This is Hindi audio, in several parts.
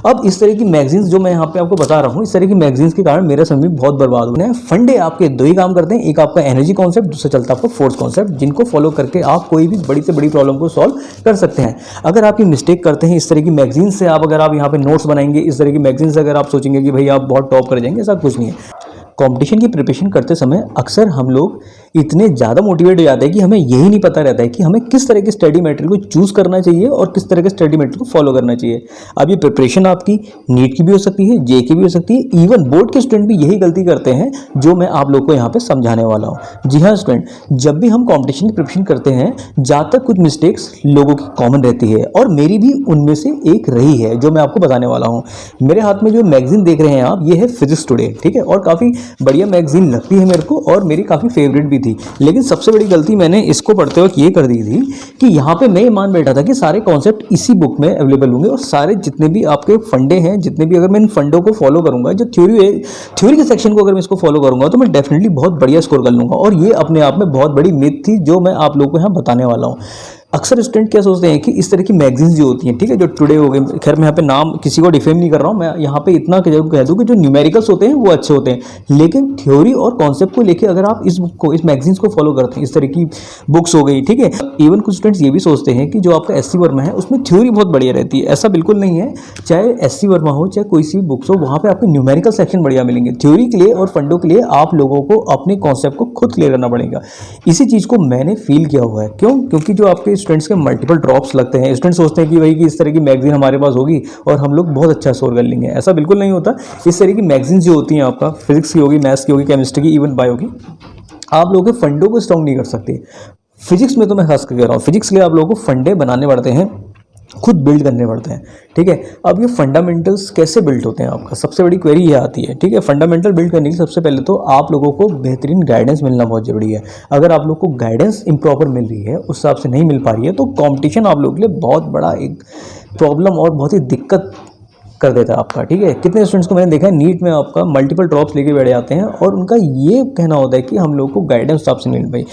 अब इस तरह की मैगजीन्स जो मैं यहाँ पे आपको बता रहा हूँ, इस तरह की मैगजीन्स के कारण मेरा समय भी बहुत बर्बाद हो रहा है। फंडे आपके दो ही काम करते हैं, एक आपका एनर्जी कॉन्सेप्ट, दूसरा चलता है आपका फोर्स कॉन्सेप्ट, जिनको फॉलो करके आप कोई भी बड़ी से बड़ी प्रॉब्लम को सॉल्व कर सकते हैं। अगर आप ये मिस्टेक करते हैं इस तरह की मैगजीन से, अगर आप यहाँ पे नोट्स बनाएंगे इस तरह की मैगजीन से, अगर आप सोचेंगे कि भाई आप बहुत टॉप कर जाएंगे, ऐसा कुछ नहीं है। कंपटीशन की प्रिपरेशन करते समय अक्सर हम लोग इतने ज़्यादा मोटिवेट हो जाते हैं कि हमें यही नहीं पता रहता है कि हमें किस तरह के स्टडी मटेरियल को चूज करना चाहिए और किस तरह के स्टडी मटेरियल को फॉलो करना चाहिए। अब ये प्रिपरेशन आपकी नीट की भी हो सकती है, जे की भी हो सकती है, इवन बोर्ड के स्टूडेंट भी यही गलती करते हैं जो मैं आप लोग को यहाँ पे समझाने वाला हूँ। जी हाँ स्टूडेंट, जब भी हम कॉम्पिटिशन की प्रिपरेशन करते हैं ज़्यादा तक कुछ मिस्टेक्स लोगों की कॉमन रहती है और मेरी भी उनमें से एक रही है जो मैं आपको बताने वाला हूँ। मेरे हाथ में जो मैगजीन देख रहे हैं आप, ये है फिजिक्स टुडे, ठीक है, और काफ़ी बढ़िया मैगजीन लगती है मेरे को और मेरी काफ़ी फेवरेट भी थी। लेकिन सबसे बड़ी गलती मैंने इसको पढ़ते वक्त ये कर दी थी कि यहाँ पे मैं मान बैठा था कि सारे कॉन्सेप्ट इसी बुक में अवेलेबल होंगे और सारे जितने भी आपके फंडे हैं, जितने भी, अगर मैं इन फंडों को फॉलो करूंगा, जो थ्योरी के सेक्शन को अगर मैं इसको फॉलो करूंगा तो मैं डेफिनेटली बहुत बढ़िया स्कोर कर लूंगा। और ये अपने आप में बहुत बड़ी मिथ थी जो मैं आप लोगों को यहाँ बताने वाला हूँ। अक्सर स्टूडेंट क्या सोचते हैं कि इस तरह की मैगजीन्स जो होती हैं, ठीक है, जो टुडे हो गए, खैर मैं यहाँ पे नाम किसी को डिफेम नहीं कर रहा हूँ, मैं यहाँ पे इतना जरूर कह दूँ कि जो न्यूमेरिकल्स होते हैं वो अच्छे होते हैं, लेकिन थ्योरी और कॉन्सेप्ट को लेकर अगर आप इस बुक को, इस मैगजीन्स को फॉलो करते हैं, इस तरह की बुक्स हो गई, ठीक है। इवन कुछ स्टूडेंट्स ये भी सोचते हैं कि जो आपका SC वर्मा है उसमें थ्योरी बहुत बढ़िया रहती है। ऐसा बिल्कुल नहीं है। चाहे SC वर्मा हो, चाहे कोई सी बुक्स हो, वहाँ पे आपको न्यूमेरिकल सेक्शन बढ़िया मिलेंगे। थ्योरी के लिए और फंडों के लिए आप लोगों को अपने कॉन्सेप्ट को खुद क्लियर करना पड़ेगा। इसी चीज़ को मैंने फील किया हुआ है। क्यों? क्योंकि जो आपके स्टूडेंट्स के मल्टीपल ड्रॉप्स लगते हैं, स्टूडेंट सोचते हैं कि भाई कि इस तरह की मैगजीन हमारे पास होगी और हम लोग बहुत अच्छा स्कोर कर लेंगे। ऐसा बिल्कुल नहीं होता। इस तरह की मैगजीन जो होती हैं, आपका फिजिक्स की होगी, मैथ्स की होगी, केमिस्ट्री की, इवन बायो की, आप लोगों के फंडों को स्ट्रॉन्ग नहीं कर सकते। फिजिक्स में तो मैं खास कर कह रहा हूँ, फिजिक्स के लिए आप लोगों को फंडे बनाने पड़ते हैं, खुद बिल्ड करने पड़ते हैं, ठीक है। अब ये फंडामेंटल्स कैसे बिल्ड होते हैं, आपका सबसे बड़ी क्वेरी ये आती है, ठीक है। फंडामेंटल बिल्ड करने के लिए सबसे पहले तो आप लोगों को बेहतरीन गाइडेंस मिलना बहुत जरूरी है। अगर आप लोग को गाइडेंस इम्प्रॉपर मिल रही है, उस हिसाब से नहीं मिल पा रही है, तो कॉम्पिटिशन आप लोगों के लिए बहुत बड़ा एक प्रॉब्लम और बहुत ही दिक्कत कर देता है आपका, ठीक है। कितने स्टूडेंट्स को मैंने देखा है नीट में आपका मल्टीपल ड्रॉप्स लेके बैठ जाते हैं और उनका ये कहना होता है कि हम लोग को गाइडेंस हिसाब से मिल पाई।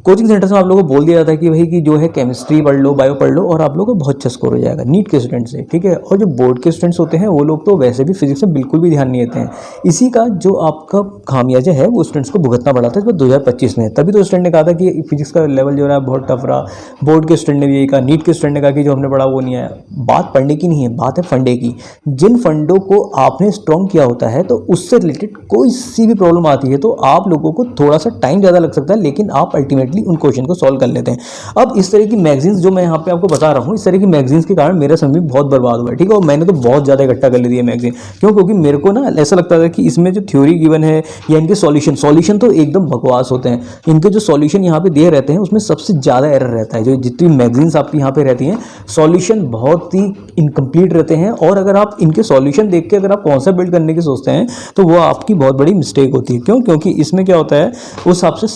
कोचिंग सेंटर से आप लोगों को बोल दिया जाता है कि भाई कि जो है केमिस्ट्री पढ़ लो, बायो पढ़ लो और आप लोगों को बहुत अच्छा स्कोर हो जाएगा नीट के स्टूडेंट से, ठीक है। और जो बोर्ड के स्टूडेंट्स होते हैं वो लोग तो वैसे भी फिजिक्स में बिल्कुल भी ध्यान नहीं देते हैं। इसी का जो आपका खामियाजा है वो स्टूडेंट्स को भुगतना पड़ा था इस बार 2025 में। तभी तो स्टूडेंट ने कहा था कि फिजिक्स का लेवल जो है बहुत टफ रहा। बोर्ड के स्टूडेंट ने भी यही कहा, नीट के स्टूडेंट ने कहा कि जो हमने पढ़ा वो नहीं आया। बात पढ़ने की नहीं है, बात है फंडे की। जिन फंडों को आपने स्ट्रॉन्ग किया होता है तो उससे रिलेटेड कोई सी भी प्रॉब्लम आती है तो आप लोगों को थोड़ा सा टाइम ज़्यादा लग सकता है, लेकिन आप अल्टीमेटली उन क्वेश्चन को कर लेते हैं। अब इस तरह की मैगजीन्स जो मैं यहाँ पे आपको बता रहा हूँ, इस तरह की मैगजीन्स के कारण मेरा समय बहुत बर्बाद हुआ है, ठीक है। और मैंने तो बहुत ज़्यादा इकट्ठा कर ली है मैगजीन। क्यों? क्योंकि मेरे को ना ऐसा लगता था कि इसमें जो थ्योरी गिवन है या इनके सॉल्यूशन तो एकदम बकवास होते हैं। इनके जो सॉल्यूशन यहाँ पे दिए रहते हैं उसमें सबसे ज़्यादा एरर रहता है। जो जितनी मैगजीन्स आपकी यहाँ पे रहती हैं, सॉल्यूशन बहुत ही इनकम्प्लीट रहते हैं और अगर आप इनके सॉल्यूशन देख के अगर आप कॉन्सेप्ट बिल्ड करने की सोचते हैं तो वो आपकी बहुत बड़ी मिस्टेक होती है। क्यों? क्योंकि इसमें क्या होता है, उस हिसाब से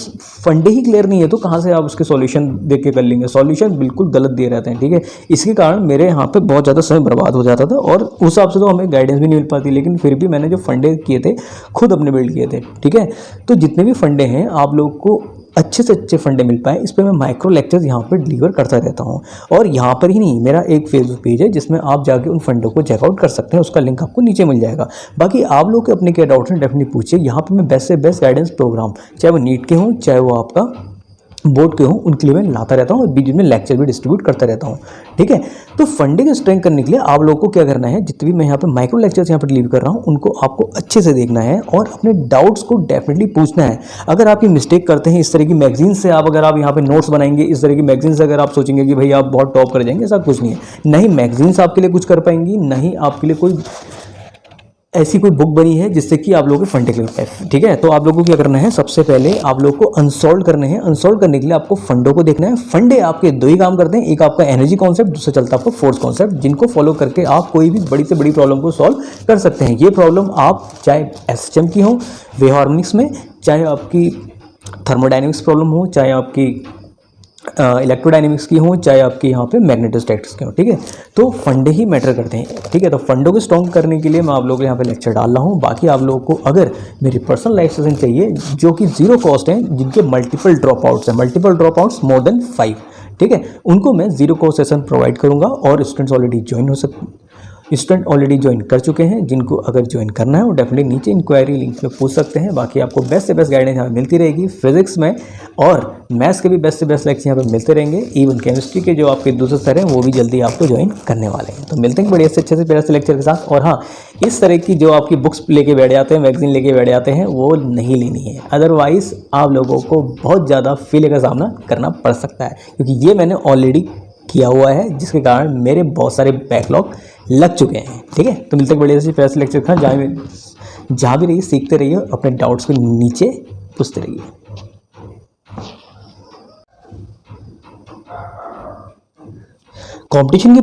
फंडे ही क्लियर नहीं है तो कहाँ से आप उसके सॉल्यूशन देख के कर लेंगे। सॉल्यूशन बिल्कुल गलत दिए रहते हैं, ठीक है। इसके कारण मेरे यहाँ पे बहुत ज़्यादा समय बर्बाद हो जाता था और उस हिसाब से तो हमें गाइडेंस भी नहीं मिल पाती, लेकिन फिर भी मैंने जो फंडे किए थे खुद अपने बिल्ड किए थे, ठीक है। तो जितने भी फंडे हैं आप लोग को अच्छे से अच्छे फंडे मिल पाए, इस पर मैं माइक्रो लेक्चर्स यहाँ पर डिलीवर करता रहता हूँ। और यहाँ पर ही नहीं, मेरा एक फेसबुक पेज है जिसमें आप जाके उन फंडों को चेकआउट कर सकते हैं, उसका लिंक आपको नीचे मिल जाएगा। बाकी आप लोग के अपने क्या डाउट्स हैं डेफिनेटली पूछिए। यहाँ पर मैं बेस्ट से बेस्ट गाइडेंस प्रोग्राम, चाहे वो नीट के हों चाहे वो आपका बोर्ड के हों, उनके लिए मैं लाता रहता हूँ और बीच में लेक्चर भी डिस्ट्रीब्यूट करता रहता हूँ, ठीक है। तो फंडिंग स्ट्रेंथ करने के लिए आप लोगों को क्या करना है, जितने भी मैं यहाँ पे माइक्रो लेक्चर्स यहाँ पे डिलीवर कर रहा हूँ उनको आपको अच्छे से देखना है और अपने डाउट्स को डेफिनेटली पूछना है। अगर आप ये मिस्टेक करते हैं, इस तरह की मैगजीन से अगर आप यहाँ पे नोट्स बनाएंगे, इस तरह की मैगजीन से अगर आप सोचेंगे कि भाई आप बहुत टॉप कर जाएंगे, ऐसा कुछ नहीं है। नहीं मैगजीन्स आपके लिए कुछ कर पाएंगी, नहीं आपके लिए कोई ऐसी कोई बुक बनी है जिससे कि आप लोगों के फंडे क्लियर है, ठीक है। तो आप लोगों को क्या करना है, सबसे पहले आप लोगों को अनसॉल्व करने हैं। अनसॉल्व करने के लिए आपको फंडों को देखना है। फंडे आपके दो ही काम करते हैं, एक आपका एनर्जी कॉन्सेप्ट, दूसरा चलता है आपका फोर्स कॉन्सेप्ट, जिनको फॉलो करके आप कोई भी बड़ी से बड़ी प्रॉब्लम को सॉल्व कर सकते हैं। ये प्रॉब्लम आप चाहे SHM की हो, वेव हार्मोनिक्स में, चाहे आपकी थर्मोडाइनमिक्स प्रॉब्लम हो, चाहे आपकी इलेक्ट्रोडायनेमिक्स की हो, चाहे आपके यहाँ पे मैग्नेटोस्टैटिक्स की हो, ठीक है। तो फंडे ही मैटर करते हैं, ठीक है। तो फंडों को स्ट्रॉन्ग करने के लिए मैं आप लोगों को यहाँ पे लेक्चर डाल रहा हूँ। बाकी आप लोगों को अगर मेरी पर्सनल लाइफ सेशन चाहिए जो कि 0 कॉस्ट है, जिनके मल्टीपल ड्रॉप आउट्स हैं, multiple drop outs more than 5, ठीक है, उनको मैं 0 कॉस्ट सेशन प्रोवाइड करूँगा और स्टूडेंट्स ऑलरेडी ज्वाइन हो सकते स्टूडेंट ऑलरेडी ज्वाइन कर चुके हैं, जिनको अगर ज्वाइन करना है वो डेफिनेटली नीचे इंक्वायरी लिंक पे पूछ सकते हैं। बाकी आपको बेस्ट से बेस्ट गाइडेंस यहाँ मिलती रहेगी फिजिक्स में, और मैथ्स के भी बेस्ट से बेस्ट लेक्चर यहाँ पे मिलते रहेंगे। इवन केमिस्ट्री के जो आपके दूसरे सर हैं वो भी जल्दी आपको ज्वाइन करने वाले हैं। तो मिलते हैं बढ़िया से अच्छे से प्यारे से लेक्चर के साथ। और हाँ, इस तरह की जो आपकी बुक्स लेके बैठ जाते हैं, मैगजीन लेके बैठ जाते हैं, वो नहीं लेनी है, अदरवाइज आप लोगों को बहुत ज़्यादा फेलियर का सामना करना पड़ सकता है, क्योंकि ये मैंने ऑलरेडी किया हुआ है, जिसके कारण मेरे बहुत सारे बैकलॉग लग चुके हैं। ठीक है, तो मिलते हैं बढ़िया से प्यारे से लेक्चर के साथ। जहाँ भी रहिए सीखते रहिए, अपने डाउट्स को नीचे पूछते रहिए। कंपटीशन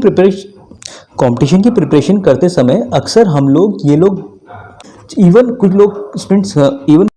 की प्रिपरेशन करते समय अक्सर हम लोग इवन कुछ लोग स्टूडेंट्स इवन